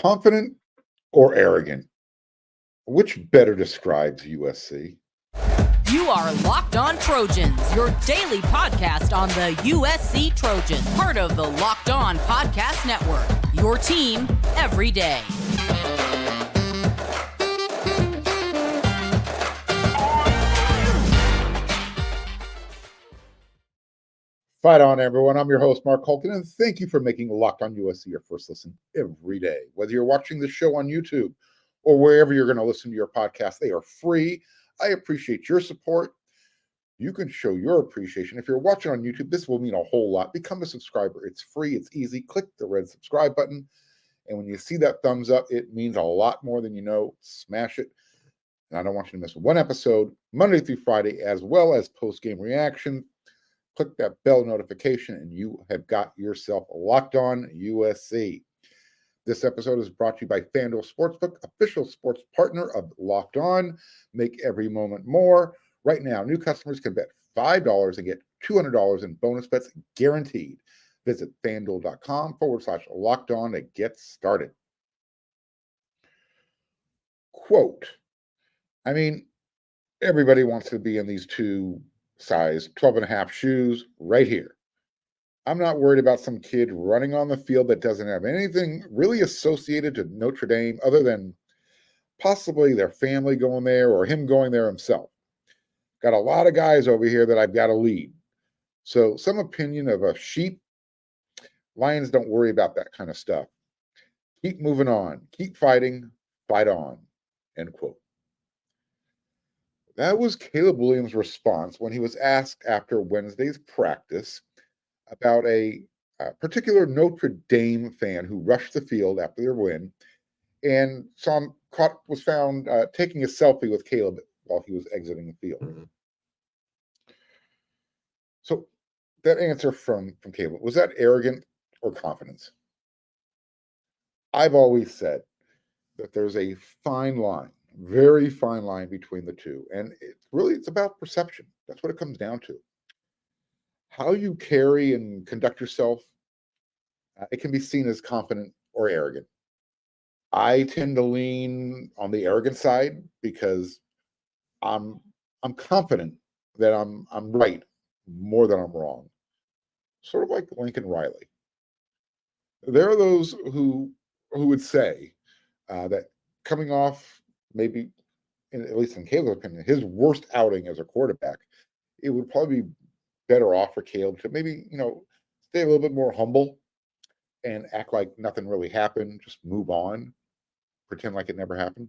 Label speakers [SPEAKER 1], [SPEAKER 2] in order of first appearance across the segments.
[SPEAKER 1] Confident or arrogant? Which better describes USC?
[SPEAKER 2] You are Locked On Trojans, your daily podcast on the USC Trojans, part of the Locked On Podcast Network, your team every day.
[SPEAKER 1] Fight on, everyone. I'm your host, Mark Holton, and thank you for making Locked On USC your first listen every day. Whether you're watching the show on YouTube or wherever you're going to listen to your podcast, they are free. I appreciate your support. You can show your appreciation. If you're watching on YouTube, this will mean a whole lot. Become a subscriber. It's free. It's easy. Click the red subscribe button. And when you see that thumbs up, it means a lot more than you know. Smash it. And I don't want you to miss one episode, Monday through Friday, as well as post-game reaction. Click that bell notification, and you have got yourself Locked On USC. This episode is brought to you by FanDuel Sportsbook, official sports partner of Locked On. Make every moment more. Right now, new customers can bet $5 and get $200 in bonus bets guaranteed. Visit FanDuel.com/Locked On to get started. Quote, everybody wants to be in these two size 12 and a half shoes right here. I'm not worried about some kid running on the field that doesn't have anything really associated to Notre Dame other than possibly their family going there or him going there himself. Got a lot of guys over here that I've got to lead. So some opinion of a sheep, Lions don't worry about that kind of stuff. Keep moving on. Keep fighting. Fight on. End quote. That was Caleb Williams' response when he was asked after Wednesday's practice about a particular Notre Dame fan who rushed the field after their win and was found taking a selfie with Caleb while he was exiting the field. Mm-hmm. So that answer from Caleb, was that arrogant or confidence? I've always said that there's a fine line, very fine line between the two. And it's about perception. That's what it comes down to. How you carry and conduct yourself, it can be seen as confident or arrogant. I tend to lean on the arrogant side because I'm confident that I'm right more than I'm wrong. Sort of like Lincoln Riley. There are those who would say that coming off maybe, at least in Caleb's opinion, his worst outing as a quarterback, it would probably be better off for Caleb to maybe, stay a little bit more humble and act like nothing really happened, just move on, pretend like it never happened.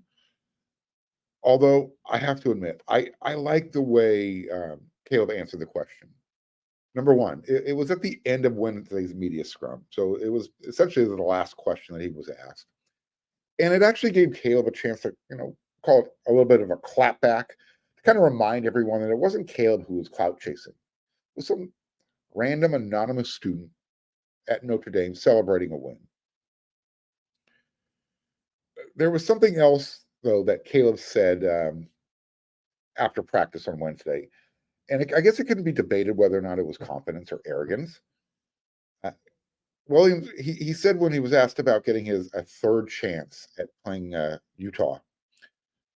[SPEAKER 1] Although I have to admit, I like the way Caleb answered the question. Number one, it was at the end of Wednesday's media scrum. So it was essentially the last question that he was asked. And it actually gave Caleb a chance to, call it a little bit of a clap back to kind of remind everyone that it wasn't Caleb who was clout chasing. It was some random anonymous student at Notre Dame celebrating a win. There was something else, though, that Caleb said after practice on Wednesday. And I guess it can be debated whether or not it was confidence or arrogance. Williams, he said when he was asked about getting a third chance at playing Utah,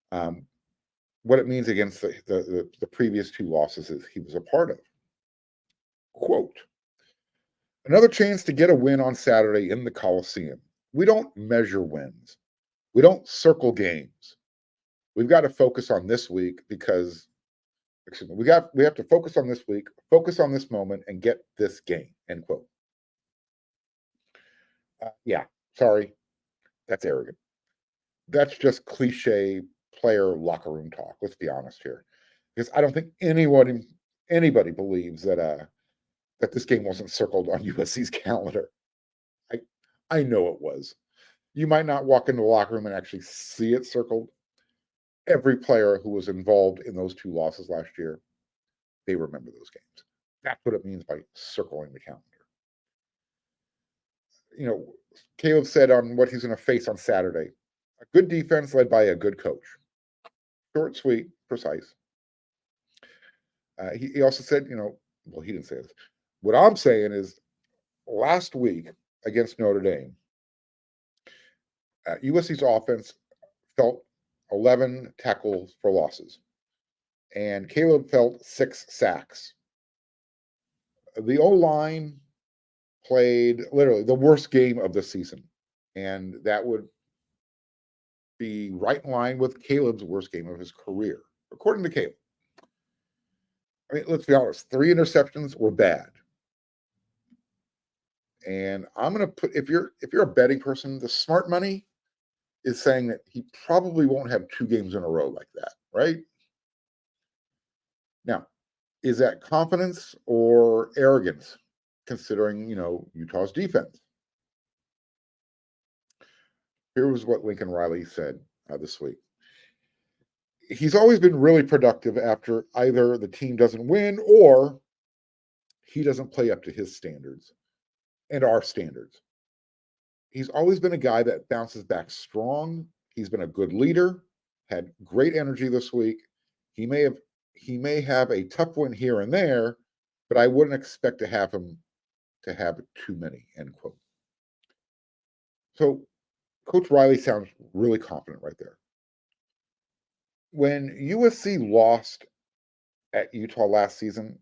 [SPEAKER 1] what it means against the previous two losses he was a part of. Quote, another chance to get a win on Saturday in the Coliseum. We don't measure wins. We don't circle games. We've got to focus on this week because we have to focus on this week, focus on this moment, and get this game, end quote. Sorry, that's arrogant. That's just cliche player locker room talk. Let's be honest here, because I don't think anybody believes that this game wasn't circled on USC's calendar. I know it was. You might not walk into the locker room and actually see it circled. Every player who was involved in those two losses last year, they remember those games. That's what it means by circling the calendar. Caleb said on what he's going to face on Saturday, a good defense led by a good coach. Short, sweet, precise. He also said, he didn't say this. What I'm saying is last week against Notre Dame, USC's offense felt 11 tackles for losses, and Caleb felt 6 sacks. The O-line played literally the worst game of the season, and that would be right in line with Caleb's worst game of his career, according to Caleb. I mean, let's be honest, 3 interceptions were bad. And I'm going to put, if you're a betting person, the smart money is saying that he probably won't have 2 games in a row like that, right? Now, is that confidence or arrogance, considering, Utah's defense? Here was what Lincoln Riley said this week. He's always been really productive after either the team doesn't win or he doesn't play up to his standards and our standards. He's always been a guy that bounces back strong. He's been a good leader, had great energy this week. He may have a tough one here and there, but I wouldn't expect to have him to have too many, end quote. So Coach Riley sounds really confident right there. When USC lost at Utah last season,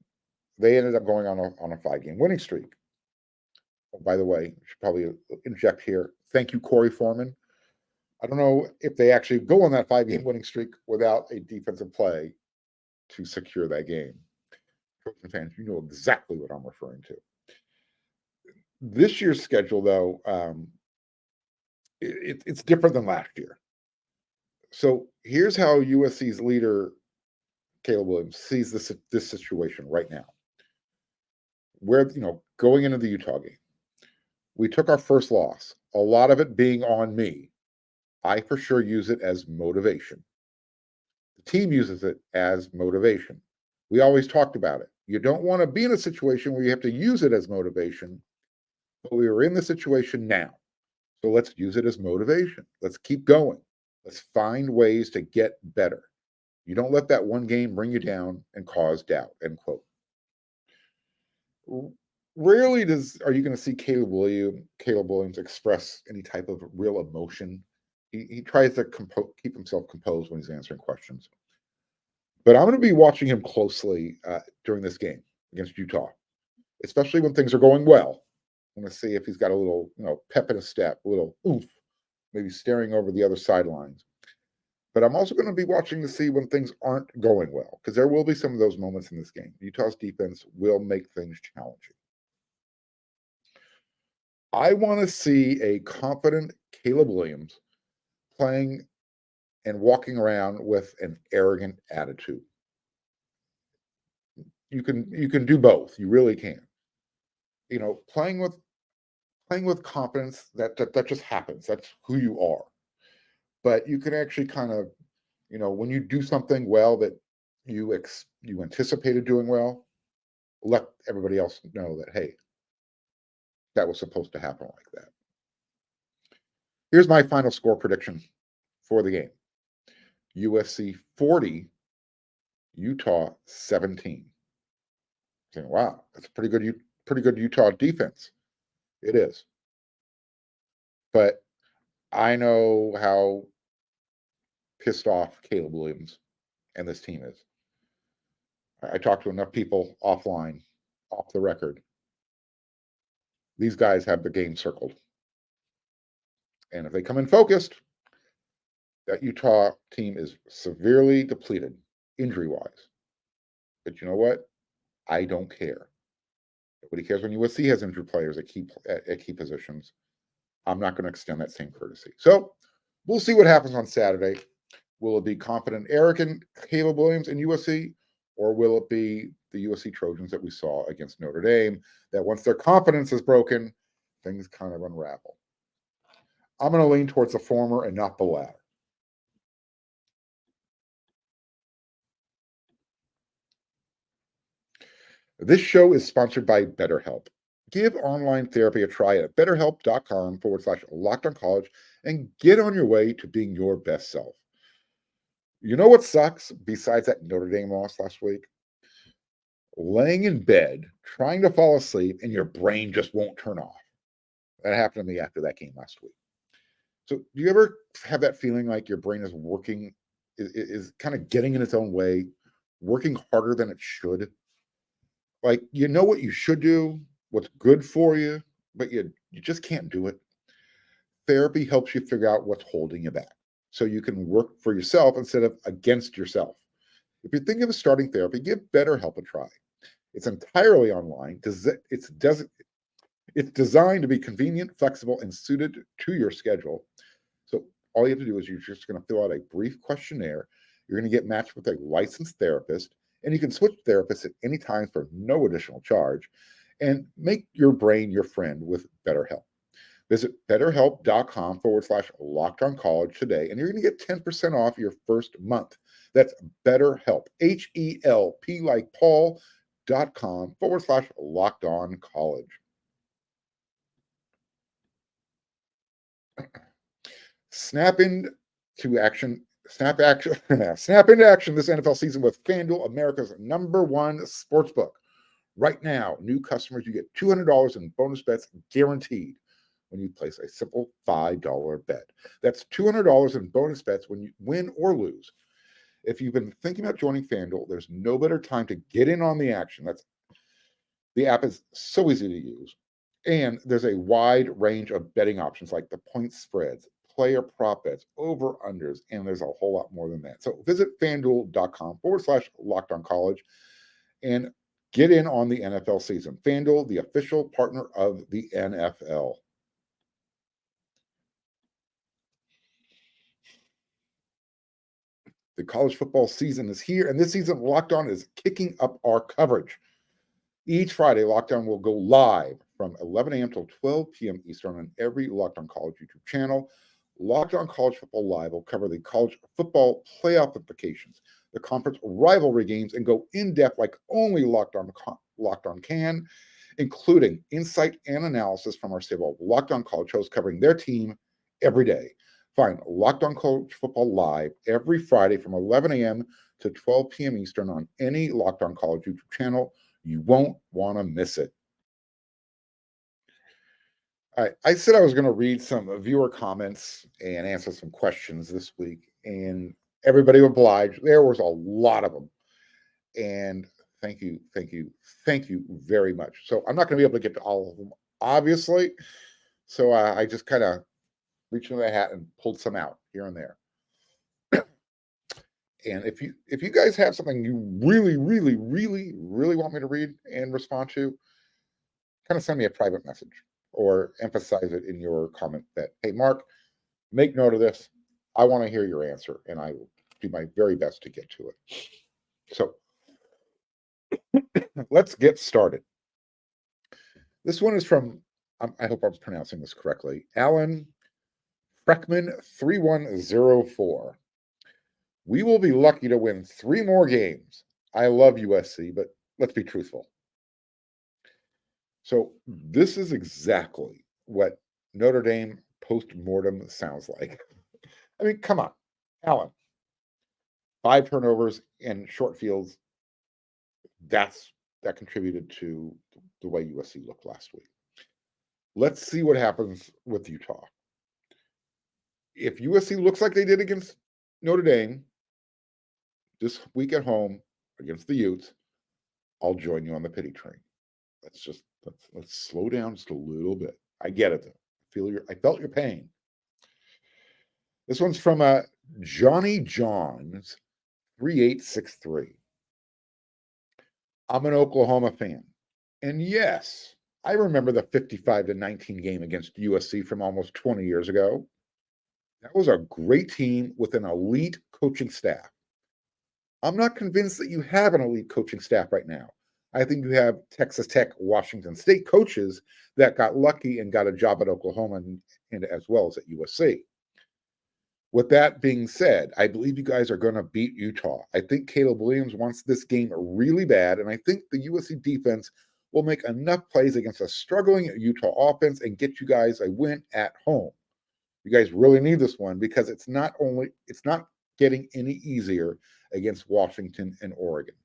[SPEAKER 1] they ended up going on a 5-game winning streak. Oh, by the way, I should probably inject here. Thank you, Corey Foreman. I don't know if they actually go on that 5-game winning streak without a defensive play to secure that game. Trojan fans, you know exactly what I'm referring to. This year's schedule, though, it's different than last year. So here's how USC's leader, Caleb Williams, sees this situation right now. We're, going into the Utah game, we took our first loss, a lot of it being on me. I for sure use it as motivation. The team uses it as motivation. We always talked about it. You don't want to be in a situation where you have to use it as motivation, but we are in the situation now. So let's use it as motivation. Let's keep going. Let's find ways to get better. You don't let that one game bring you down and cause doubt, end quote. Rarely are you going to see Caleb Williams express any type of real emotion. He tries to keep himself composed when he's answering questions. But I'm going to be watching him closely during this game against Utah, especially when things are going well. I'm going to see if he's got a little, pep in his step, a little oomph, maybe staring over the other sidelines. But I'm also going to be watching to see when things aren't going well, because there will be some of those moments in this game. Utah's defense will make things challenging. I want to see a confident Caleb Williams playing and walking around with an arrogant attitude. You can do both. You really can. Playing with confidence, that just happens. That's who you are. But you can actually kind of, when you do something well that you anticipated doing well, let everybody else know that, hey, that was supposed to happen like that. Here's my final score prediction for the game. USC 40, Utah 17. Saying, wow, that's a pretty good Utah defense. It is. But I know how pissed off Caleb Williams and this team is. I talked to enough people offline, off the record. These guys have the game circled. And if they come in focused, that Utah team is severely depleted, injury-wise. But you know what? I don't care. Nobody cares when USC has injured players at key positions. I'm not going to extend that same courtesy. So we'll see what happens on Saturday. Will it be confident, arrogant Caleb Williams in USC, or will it be the USC Trojans that we saw against Notre Dame, that once their confidence is broken, things kind of unravel? I'm going to lean towards the former and not the latter. This show is sponsored by BetterHelp. Give online therapy a try at betterhelp.com/LockedOnCollege and get on your way to being your best self. You know what sucks besides that Notre Dame loss last week? Laying in bed, trying to fall asleep, and your brain just won't turn off. That happened to me after that game last week. So do you ever have that feeling like your brain is working, is kind of getting in its own way, working harder than it should? Like you know what you should do, what's good for you, but you just can't do it. Therapy helps you figure out what's holding you back so you can work for yourself instead of against yourself. If you're thinking of starting therapy, give BetterHelp a try. It's entirely online. It's designed to be convenient, flexible, and suited to your schedule. So all you have to do is you're just going to fill out a brief questionnaire. You're going to get matched with a licensed therapist, and you can switch therapists at any time for no additional charge. And make your brain your friend with BetterHelp. Visit betterhelp.com/lockedoncollege today, and you're going to get 10% off your first month. That's BetterHelp, HELP like Paul.com/lockedoncollege. Snap into action. Snap action. Snap into action this NFL season with FanDuel, America's #1 sportsbook. Right now, new customers, you get $200 in bonus bets guaranteed when you place a simple $5 bet. That's $200 in bonus bets when you win or lose. If you've been thinking about joining FanDuel, there's no better time to get in on the action. The app is so easy to use, and there's a wide range of betting options like the point spreads, player prop bets, over unders, and there's a whole lot more than that. So visit FanDuel.com/lockedoncollege and get in on the NFL season. FanDuel, the official partner of the NFL. The college football season is here, and this season, Locked On is kicking up our coverage. Each Friday, Locked On will go live from 11 a.m. till 12 p.m. Eastern on every Locked On College YouTube channel. Locked On College Football Live will cover the college football playoff implications, the conference rivalry games, and go in depth like only Locked On can, including insight and analysis from our stable of Locked On College hosts covering their team every day. Find Locked On College Football Live every Friday from 11 a.m. to 12 p.m. Eastern on any Locked On College YouTube channel. You won't want to miss it. I said I was going to read some viewer comments and answer some questions this week, and everybody obliged. There was a lot of them, and thank you very much. So I'm not going to be able to get to all of them, obviously. So I just kind of reached into the hat and pulled some out here and there. And if you guys have something you really want me to read and respond to, kind of send me a private message or emphasize it in your comment that, hey, Mark, make note of this. I want to hear your answer, and I will do my very best to get to it. So let's get started. This one is from, I hope I'm pronouncing this correctly, Alan Freckman 3104. We will be lucky to win 3 more games. I love USC, but let's be truthful. So this is exactly what Notre Dame post-mortem sounds like. I mean, come on, Alan. 5 turnovers in short fields. That contributed to the way USC looked last week. Let's see what happens with Utah. If USC looks like they did against Notre Dame this week at home against the Utes, I'll join you on the pity train. Let's slow down just a little bit. I get it though. I felt your pain. This one's from Johnny Johns 3863. I'm an Oklahoma fan. And yes, I remember the 55-19 game against USC from almost 20 years ago. That was a great team with an elite coaching staff. I'm not convinced that you have an elite coaching staff right now. I think you have Texas Tech, Washington State coaches that got lucky and got a job at Oklahoma and as well as at USC. With that being said, I believe you guys are going to beat Utah. I think Caleb Williams wants this game really bad, and I think the USC defense will make enough plays against a struggling Utah offense and get you guys a win at home. You guys really need this one because it's not getting any easier against Washington and Oregon.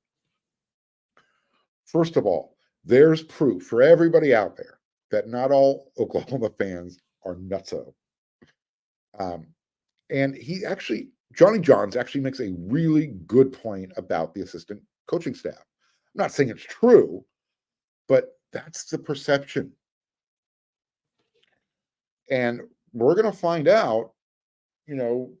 [SPEAKER 1] First of all, there's proof for everybody out there that not all Oklahoma fans are nutso. Um, and Johnny Johns actually makes a really good point about the assistant coaching staff. I'm not saying it's true, but that's the perception. And we're going to find out, you know,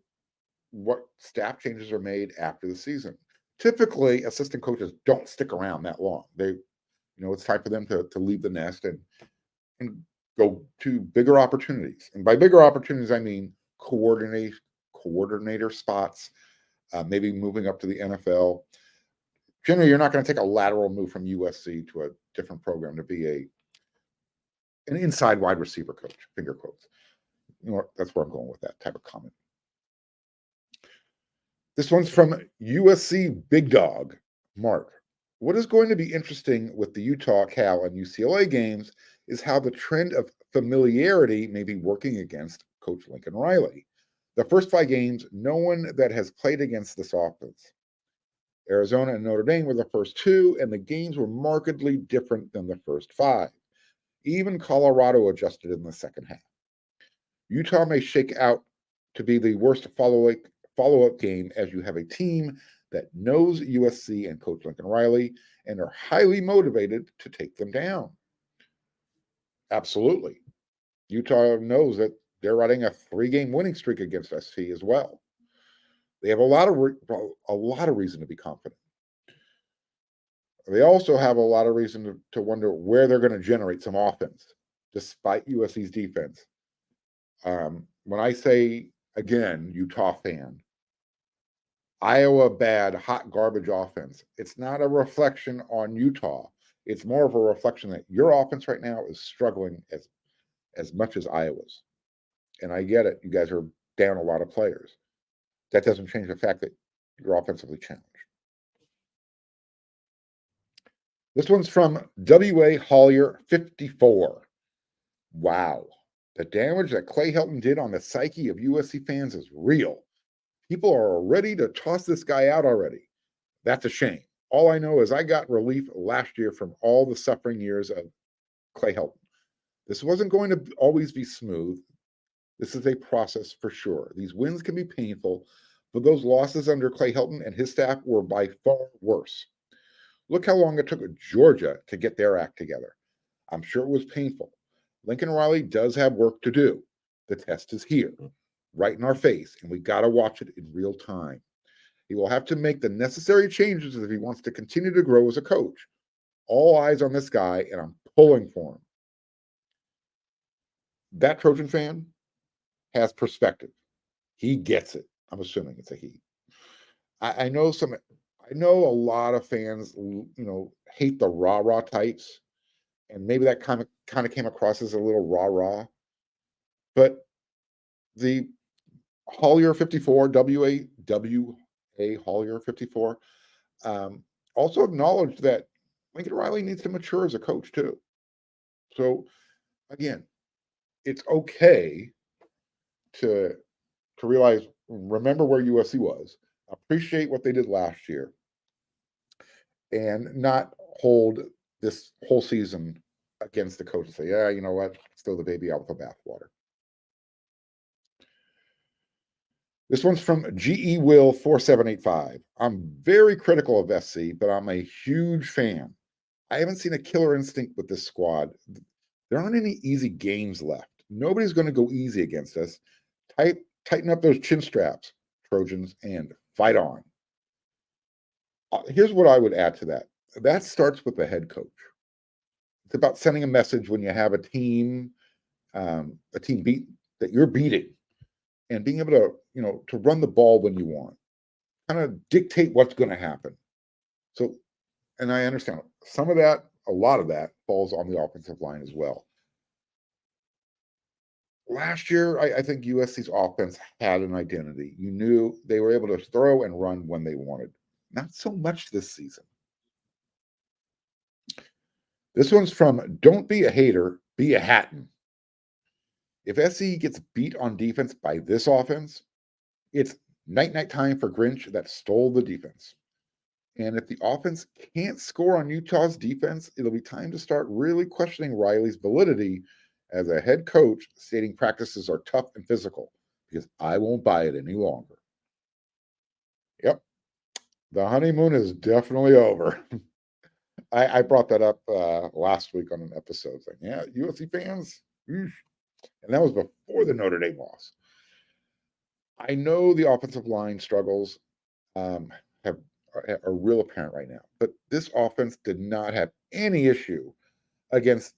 [SPEAKER 1] what staff changes are made after the season. Typically, assistant coaches don't stick around that long. It's time for them to leave the nest and go to bigger opportunities. And by bigger opportunities, I mean coordinator spots, maybe moving up to the NFL. Generally, you're not going to take a lateral move from USC to a different program to be an inside wide receiver coach, finger quotes. That's where I'm going with that type of comment. This one's from USC Big Dog, Mark. What is going to be interesting with the Utah, Cal, and UCLA games is how the trend of familiarity may be working against Coach Lincoln Riley. The first 5 games, no one that has played against this offense. Arizona and Notre Dame were the first 2, and the games were markedly different than the first 5. Even Colorado adjusted in the second half. Utah may shake out to be the worst follow-up game as you have a team that knows USC and Coach Lincoln Riley and are highly motivated to take them down. Absolutely. Utah knows that they're riding a 3-game winning streak against SC as well. They have a lot of reason to be confident. They also have a lot of reason to wonder where they're going to generate some offense, despite USC's defense. When I say, again, Utah fan, Iowa bad, hot garbage offense, it's not a reflection on Utah. It's more of a reflection that your offense right now is struggling as much as Iowa's. And I get it. You guys are down a lot of players. That doesn't change the fact that you're offensively challenged. This one's from W.A. Hollier 54. Wow. The damage that Clay Helton did on the psyche of USC fans is real. People are ready to toss this guy out already. That's a shame. All I know is I got relief last year from all the suffering years of Clay Helton. This wasn't going to always be smooth. This is a process for sure. These wins can be painful, but those losses under Clay Helton and his staff were by far worse. Look how long it took Georgia to get their act together. I'm sure it was painful. Lincoln Riley does have work to do. The test is here, right in our face, and we got to watch it in real time. He will have to make the necessary changes if he wants to continue to grow as a coach. All eyes on this guy, and I'm pulling for him. That Trojan fan has perspective. He gets it. I'm assuming it's a he. I know a lot of fans, hate the rah-rah types, and maybe that kind of came across as a little rah-rah. But the Hollier 54, W.A. Hollier 54, also acknowledged that Lincoln Riley needs to mature as a coach too. So again, it's okay to remember where USC was, appreciate what they did last year, and not hold this whole season against the coach and say, yeah, you know what, throw the baby out with the bathwater. This one's from GE Will 4785. I'm very critical of SC, but I'm a huge fan. I haven't seen a killer instinct with this squad. There aren't any easy games left. Nobody's going to go easy against us. Tighten up those chin straps, Trojans, and fight on. Here's what I would add to that. That starts with the head coach. It's about sending a message when you have a team beat that you're beating, and being able to run the ball when you want, kind of dictate what's going to happen. So, and I understand a lot of that falls on the offensive line as well. Last year, I think USC's offense had an identity. You knew they were able to throw and run when they wanted. Not so much this season. This one's from Don't Be a Hater, Be a Hatton. If SC gets beat on defense by this offense, it's night time for Grinch that stole the defense. And if the offense can't score on Utah's defense, it'll be time to start really questioning Riley's validity as a head coach, stating practices are tough and physical. because I won't buy it any longer. Yep, the honeymoon is definitely over. I brought that up last week on an episode. Like, yeah, USC fans, and that was before the Notre Dame loss. I know the offensive line struggles have are real apparent right now, but this offense did not have any issue against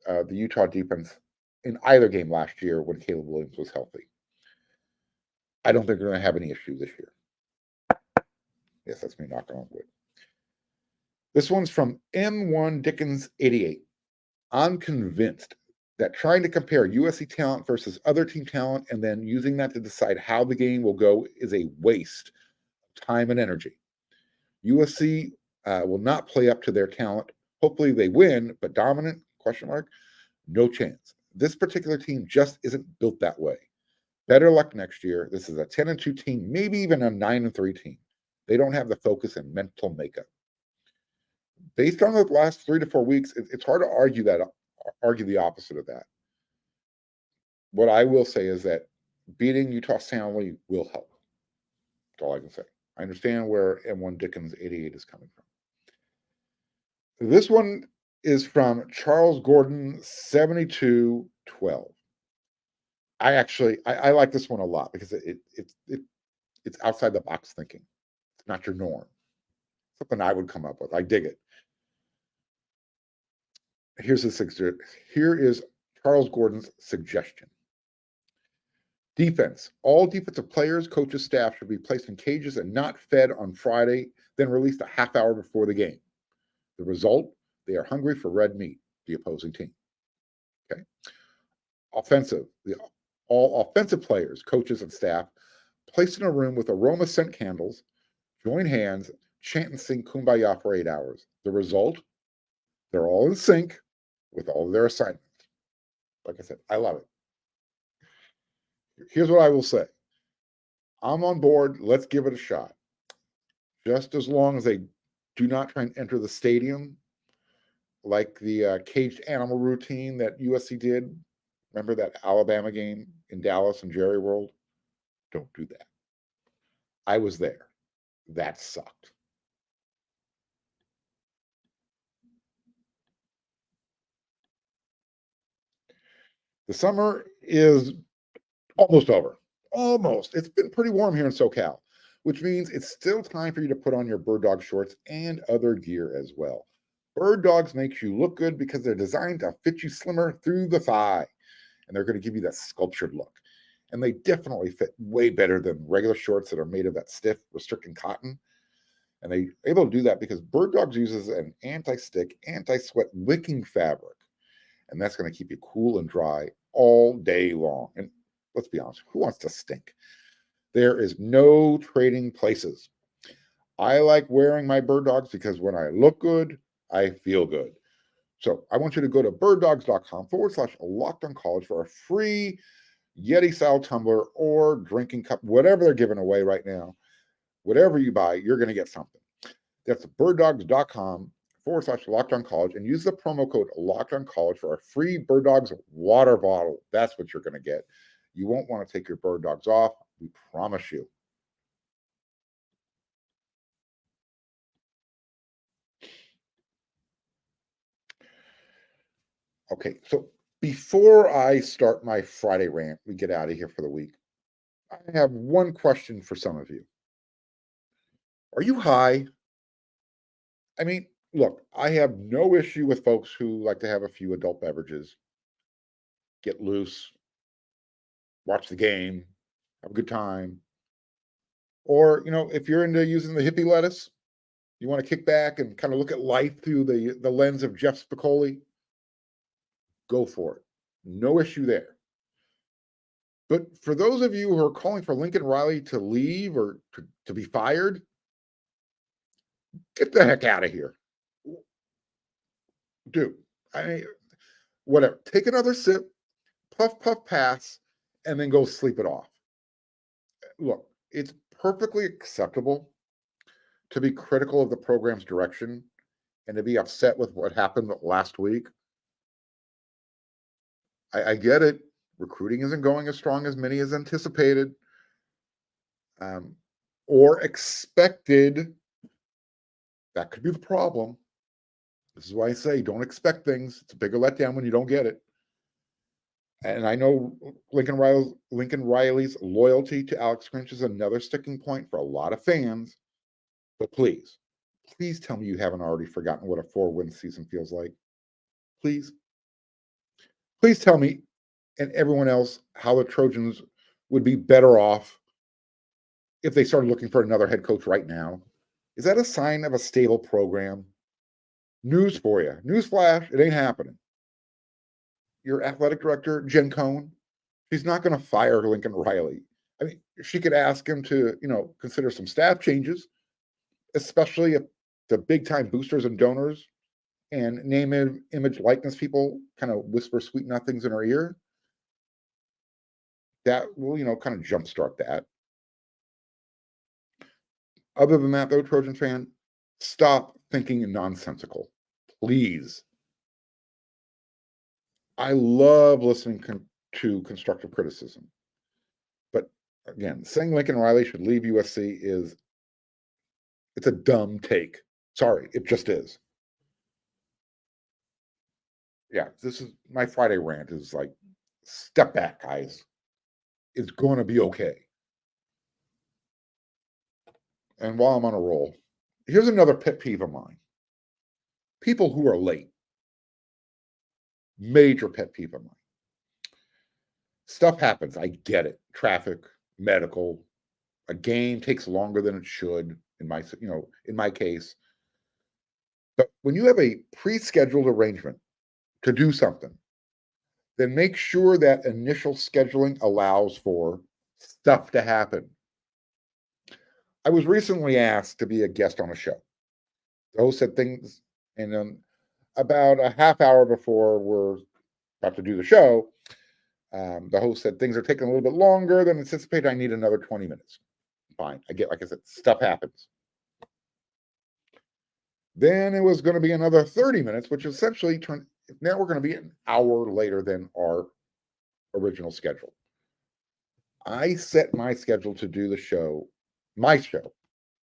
[SPEAKER 1] the Utah defense in either game last year when Caleb Williams was healthy. I don't think they're going to have any issue this year. Yes, that's me knocking on wood. This one's from M1 Dickens 88. I'm convinced that trying to compare USC talent versus other team talent and then using that to decide how the game will go is a waste of time and energy. USC will not play up to their talent. Hopefully they win, but dominant? Question mark. No chance. This particular team just isn't built that way. Better luck next year. This is a 10-2 team, maybe even a 9-3 team. They don't have the focus and mental makeup. Based on the last 3 to 4 weeks, it's hard to argue the opposite of that. What I will say is that beating Utah soundly will help. That's all I can say. I understand where M1 Dickens 88 is coming from. This one is from Charles Gordon 7212. I like this one a lot because it's outside the box thinking. It's not your norm. Something I would come up with. I dig it. Here is Charles Gordon's suggestion. Defense. All defensive players, coaches, staff should be placed in cages and not fed on Friday, then released a half hour before the game. The result, they are hungry for red meat, the opposing team. Okay. Offensive. All offensive players, coaches, and staff placed in a room with aroma scent candles, join hands, chant and sing Kumbaya for 8 hours. The result, they're all in sync with all of their assignments. Like I said, I love it. Here's what I will say. I'm on board. Let's give it a shot. Just as long as they do not try and enter the stadium like the caged animal routine that USC did. Remember that Alabama game in Dallas and Jerry World? Don't do that. I was there. That sucked. The summer is almost over. Almost. It's been pretty warm here in SoCal, which means it's still time for you to put on your Bird Dog shorts and other gear as well. Bird Dogs makes you look good because they're designed to fit you slimmer through the thigh, and they're going to give you that sculptured look. And they definitely fit way better than regular shorts that are made of that stiff, restricting cotton. And they're able to do that because Bird Dogs uses an anti-stick, anti-sweat wicking fabric. And that's going to keep you cool and dry all day long. And let's be honest, who wants to stink? There is no trading places. I like wearing my Bird Dogs because when I look good, I feel good. So I want you to go to birddogs.com/LockedOnCollege for a free Yeti style tumbler or drinking cup, whatever they're giving away right now. Whatever you buy, you're going to get something. That's birddogs.com/LockedOnCollege and use the promo code LockedOnCollege for a free Bird Dogs water bottle. That's what you're going to get. You won't want to take your Bird Dogs off. We promise you. Okay, so before I start my Friday rant, we get out of here for the week. I have one question for some of you. Are you high? I mean, look, I have no issue with folks who like to have a few adult beverages, get loose, watch the game, have a good time. Or, if you're into using the hippie lettuce, you want to kick back and kind of look at life through the lens of Jeff Spicoli, go for it. No issue there. But for those of you who are calling for Lincoln Riley to leave or to be fired, get the heck out of here. Dude, I mean, whatever. Take another sip, puff, puff, pass, and then go sleep it off. Look, it's perfectly acceptable to be critical of the program's direction and to be upset with what happened last week. I get it. recruiting isn't going as strong as many as anticipated or expected. That could be the problem. This is why I say don't expect things. It's a bigger letdown when you don't get it. And I know Lincoln Riley's loyalty to Alex Grinch is another sticking point for a lot of fans. But please tell me you haven't already forgotten what a 4-win season feels like. Please tell me and everyone else how the Trojans would be better off if they started looking for another head coach right now. Is that a sign of a stable program? News for you. Newsflash, it ain't happening. Your athletic director, Jen Cohn, she's not going to fire Lincoln Riley. I mean, she could ask him to, consider some staff changes, especially if the big-time boosters and donors and name, image, likeness people kind of whisper sweet nothings in her ear. That will, kind of jumpstart that. Other than that, though, Trojan fan, stop thinking nonsensical. Please. I love listening to constructive criticism. But again, saying Lincoln Riley should leave USC it's a dumb take. Sorry, it just is. Yeah, this is my Friday rant is like, step back, guys. It's going to be okay. And while I'm on a roll, here's another pet peeve of mine. People who are late. Major pet peeve of mine. Stuff happens. I get it. Traffic, medical, a game takes longer than it should in my case. But when you have a pre-scheduled arrangement to do something, then make sure that initial scheduling allows for stuff to happen. I was recently asked to be a guest on a show. The host said things, and then about a half hour before we're about to do the show, the host said things are taking a little bit longer than anticipated. I need another 20 minutes. Fine. I get, like I said, stuff happens. Then it was going to be another 30 minutes, which essentially now we're going to be an hour later than our original schedule. I set my schedule to do my show,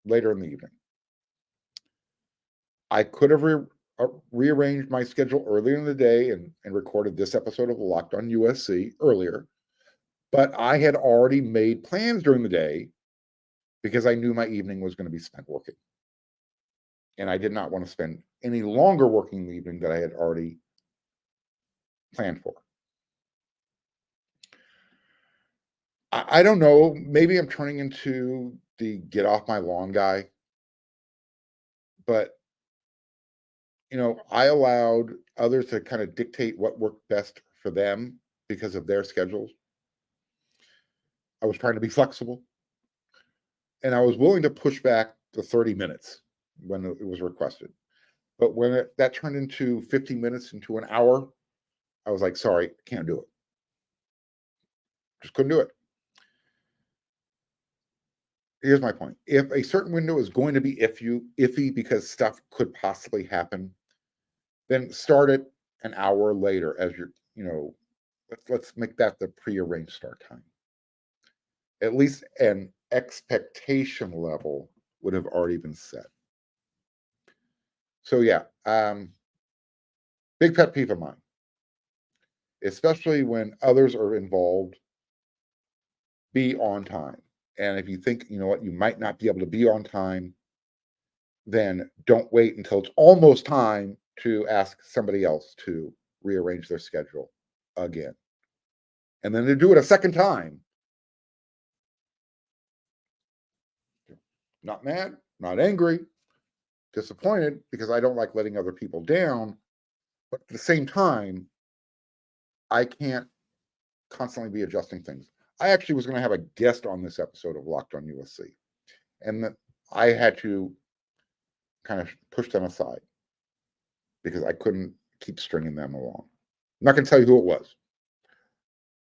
[SPEAKER 1] later in the evening. I could have rearranged my schedule earlier in the day and recorded this episode of Locked On USC earlier, but I had already made plans during the day because I knew my evening was going to be spent working. And I did not want to spend any longer working in the evening that I had already planned for. I don't know. Maybe I'm turning into the get off my lawn guy. But, I allowed others to kind of dictate what worked best for them because of their schedules. I was trying to be flexible. And I was willing to push back the 30 minutes when it was requested. But when that turned into 50 minutes into an hour, I was like, sorry, can't do it. Just couldn't do it. Here's my point. If a certain window is going to be iffy because stuff could possibly happen, then start it an hour later as let's make that the prearranged start time. At least an expectation level would have already been set. So yeah, big pet peeve of mine, especially when others are involved, be on time. And if you think, you might not be able to be on time, then don't wait until it's almost time to ask somebody else to rearrange their schedule again. And then to do it a second time. Not mad, not angry, disappointed because I don't like letting other people down. But at the same time, I can't constantly be adjusting things. I actually was going to have a guest on this episode of Locked On USC. And I had to kind of push them aside because I couldn't keep stringing them along. I'm not going to tell you who it was.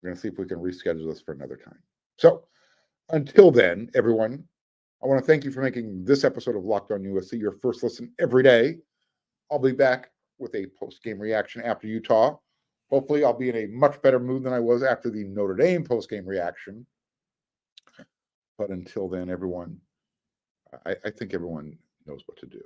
[SPEAKER 1] We're going to see if we can reschedule this for another time. So until then, everyone, I want to thank you for making this episode of Locked On USC your first listen every day. I'll be back with a post-game reaction after Utah Hopefully, I'll be in a much better mood than I was after the Notre Dame post-game reaction. But until then, everyone, I think everyone knows what to do.